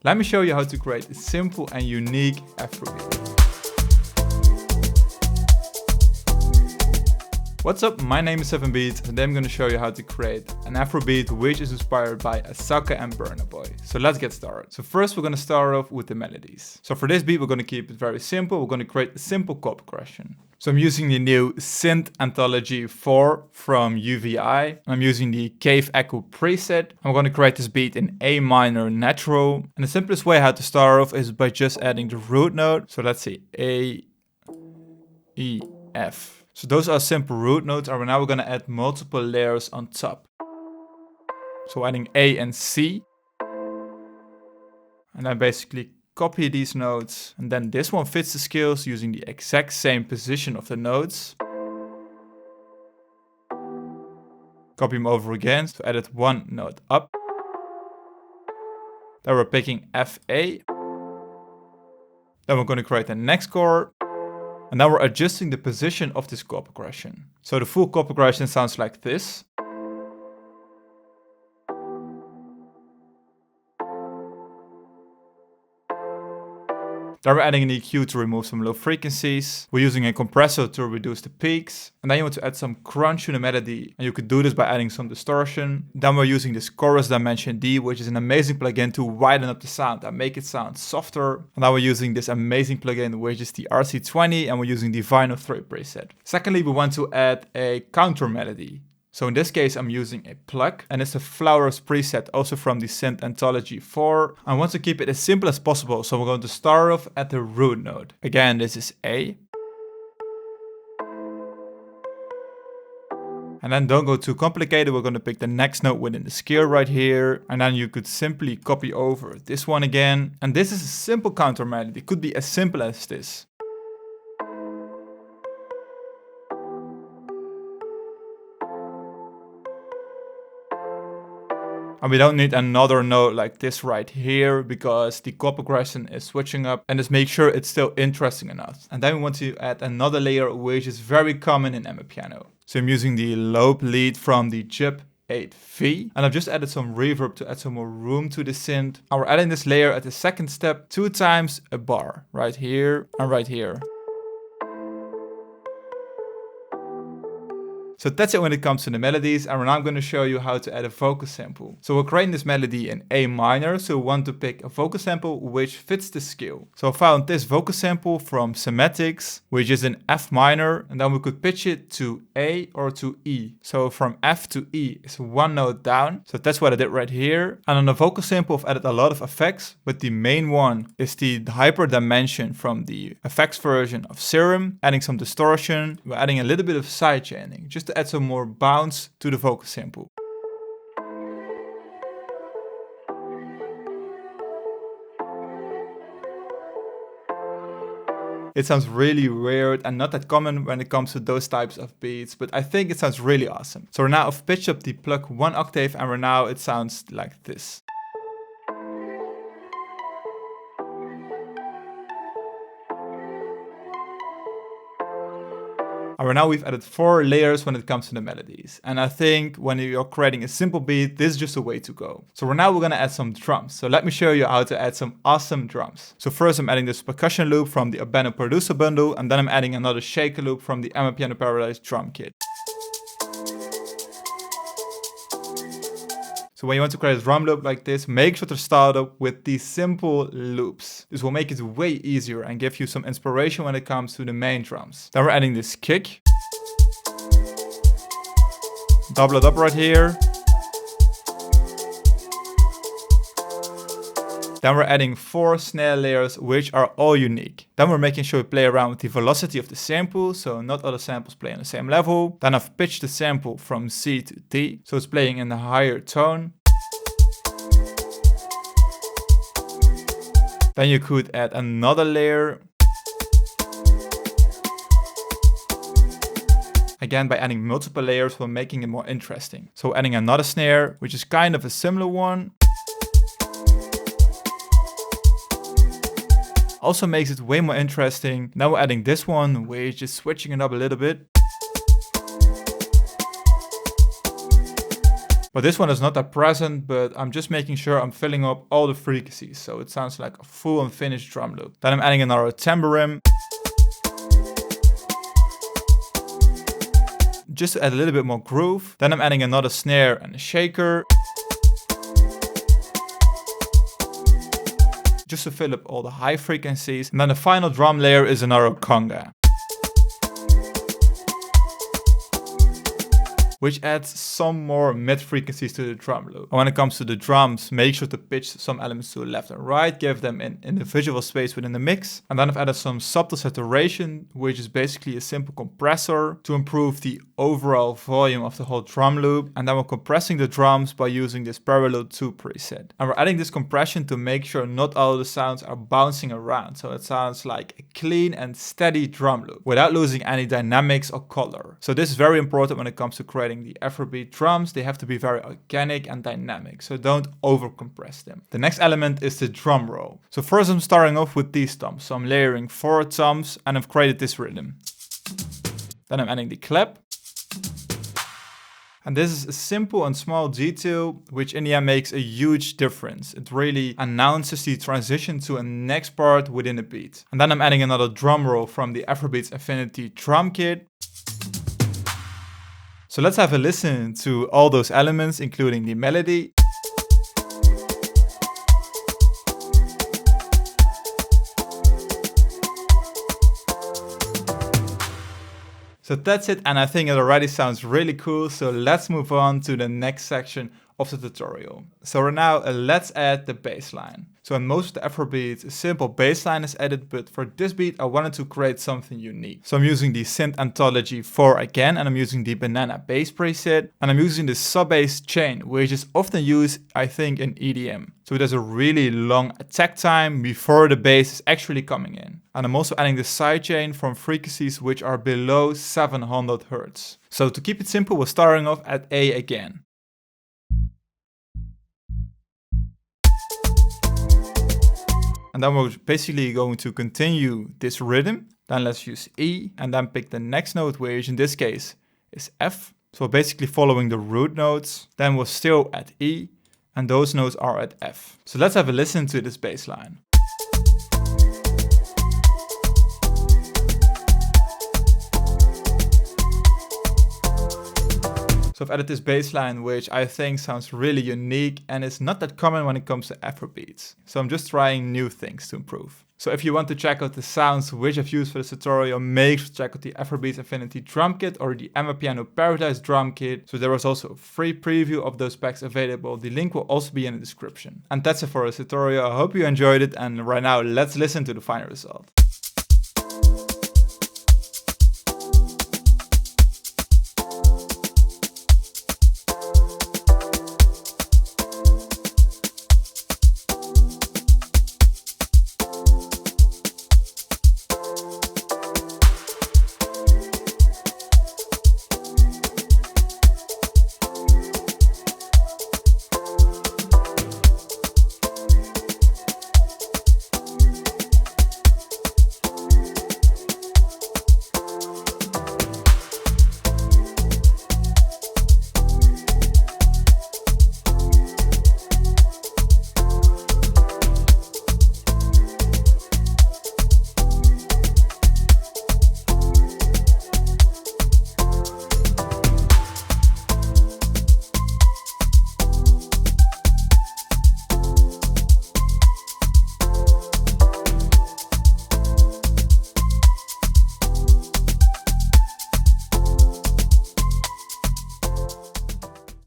Let me show you how to create a simple and unique Afrobeat. What's up, my name is Afrobeat, and today I'm going to show you how to create an Afrobeat which is inspired by Asake and Burna Boy. So let's get started. So first we're going to start off with the melodies. So for this beat we're going to keep it very simple. We're going to create a simple chord progression. So I'm using the new Synth Anthology 4 from UVI. I'm using the Cave Echo preset. I'm going to create this beat in A minor natural. And the simplest way how to start off is by just adding the root note. So let's see, A, E, F. So those are simple root notes, and now we're going to add multiple layers on top. So adding A and C. And then basically copy these notes. And then this one fits the scales using the exact same position of the notes. Copy them over again to edit one note up. Then we're picking F, A. Then we're going to create the next chord. And now we're adjusting the position of this chord progression. So the full chord progression sounds like this. Then we're adding an EQ to remove some low frequencies. We're using a compressor to reduce the peaks. And then you want to add some crunch to the melody. And you could do this by adding some distortion. Then we're using this chorus dimension D, which is an amazing plugin to widen up the sound and make it sound softer. And now we're using this amazing plugin, which is the RC20, and we're using the Vinyl 3 preset. Secondly, we want to add a counter melody. So in this case, I'm using a plug, and it's a Flowers preset, also from the Synth Anthology 4. I want to keep it as simple as possible, so we're going to start off at the root note. Again, this is A. And then don't go too complicated, we're going to pick the next note within the scale right here. And then you could simply copy over this one again. And this is a simple counter melody, it could be as simple as this. And we don't need another note like this right here because the chord progression is switching up, and just make sure it's still interesting enough. And then we want to add another layer which is very common in amapiano. So I'm using the lobe lead from the Jub 8V, and I've just added some reverb to add some more room to the synth. And we're adding this layer at the second step 2 times a bar, right here and right here. So that's it when it comes to the melodies, and now I'm going to show you how to add a vocal sample. So we're creating this melody in A minor, so we want to pick a vocal sample which fits the scale. So I found this vocal sample from Sematics, which is in F minor, and then we could pitch it to A or to E. So from F to E is 1 note down, so that's what I did right here. And on the vocal sample I've added a lot of effects, but the main one is the hyper dimension from the effects version of Serum, adding some distortion. We're adding a little bit of sidechaining, just to add some more bounce to the vocal sample. It sounds really weird and not that common when it comes to those types of beats, but I think it sounds really awesome. So now I've pitched up the plug 1 octave, and now it sounds like this. And now we've added 4 layers when it comes to the melodies. And I think when you're creating a simple beat, this is just a way to go. So now we're going to add some drums. So let me show you how to add some awesome drums. So first I'm adding this percussion loop from the Urbano Producer Bundle, and then I'm adding another shaker loop from the Amapiano Paradise drum kit. So when you want to create a drum loop like this, make sure to start up with these simple loops. This will make it way easier and give you some inspiration when it comes to the main drums. Then we're adding this kick. Double it up right here. Then we're adding 4 snare layers which are all unique. Then we're making sure we play around with the velocity of the sample, so not other samples play on the same level. Then I've pitched the sample from C to D, so it's playing in a higher tone. Then you could add another layer. Again, by adding multiple layers, we're making it more interesting. So adding another snare, which is kind of a similar one. Also makes it way more interesting. Now we're adding this one, which is switching it up a little bit. But this one is not that present, but I'm just making sure I'm filling up all the frequencies, so it sounds like a full and finished drum loop. Then I'm adding another tambourine, just to add a little bit more groove. Then I'm adding another snare and a shaker, just to fill up all the high frequencies. And then the final drum layer is another conga, which adds some more mid frequencies to the drum loop. And when it comes to the drums, make sure to pitch some elements to the left and right, give them an individual space within the mix. And then I've added some subtle saturation, which is basically a simple compressor to improve the overall volume of the whole drum loop. And then we're compressing the drums by using this parallel 2 preset. And we're adding this compression to make sure not all the sounds are bouncing around, so it sounds like a clean and steady drum loop without losing any dynamics or color. So this is very important when it comes to creating the Afrobeat drums. They have to be very organic and dynamic, so don't over compress them. The next element is the drum roll. So first I'm starting off with these toms. So I'm layering 4 toms and I've created this rhythm. Then I'm adding the clap. And this is a simple and small detail, which in the end makes a huge difference. It really announces the transition to a next part within a beat. And then I'm adding another drum roll from the Afrobeats Infinity drum kit. So let's have a listen to all those elements, including the melody. So that's it, and I think it already sounds really cool. So let's move on to the next section of the tutorial. So now let's add the bass line. So in most of the Afrobeats, a simple bass line is added, but for this beat I wanted to create something unique. So I'm using the Synth Anthology 4 again, and I'm using the banana bass preset, and I'm using the sub-bass chain, which is often used, I think, in EDM. So there's a really long attack time before the bass is actually coming in. And I'm also adding the sidechain from frequencies which are below 700 Hz. So to keep it simple, we're starting off at A again. And then we're basically going to continue this rhythm. Then let's use E and then pick the next note, which in this case is F. So we're basically following the root notes. Then we're still at E and those notes are at F. So let's have a listen to this bass line. So I've added this bass line, which I think sounds really unique and is not that common when it comes to Afrobeats. So I'm just trying new things to improve. So if you want to check out the sounds which I've used for this tutorial, make sure to check out the Afrobeats Infinity drum kit or the Amapiano Paradise drum kit. So there was also a free preview of those packs available. The link will also be in the description. And that's it for this tutorial. I hope you enjoyed it, and right now let's listen to the final result.